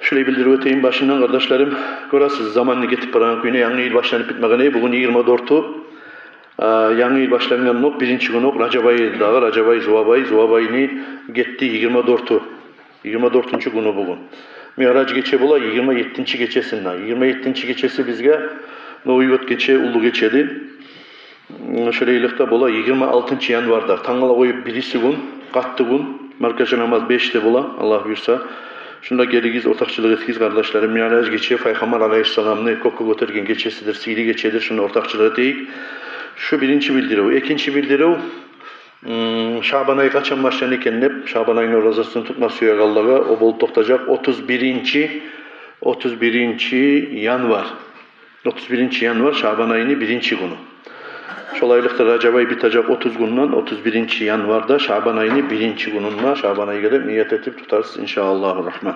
Şöyle bildirip öteyim başından kardeşlerim. Görəsiz zamanını getip baran kuyuna yangi yıl başlanıp bitmegine. Bugün 24'u. Yangi yıl başlangan ok, birinci gün ok, Racab ayı dağı, Racab ayı, Zuhab ayını gitti 24'u. 24. günü bugün. Mi'raç geçe bola 27. geçesinde. 27. geçesi bizge Novygot geçe, ulu geçedi. Şöyle ilikte bola 26. yanvarda. Tangala koyup birisi gün, kattı gün. Markaja namaz 5'te bola, Allah buyursa. Şunda geligiz, ortakçılık etkiz kardeşlerim. Mi'raç geçe, Peygamber Aleyhisselam'ını koku götürgen geçesidir, sihri geçedir. Şunda ortakçılık eteyik. Şu birinci bildirev. İkinci bildirev, Şaban ayı kaçan başlayan iken Şaban ayının rozasını tutma suya Allah'a o bol toktacak 31. yanvar. 31. yanvar Şaban ayının birinci günü. Şolaylıkta Racab ayı bitecek 30 günden 31. yanvarda Şaban ayının birinci gününe Şaban ayı gelip niyet edip tutarız inşallahurrahman.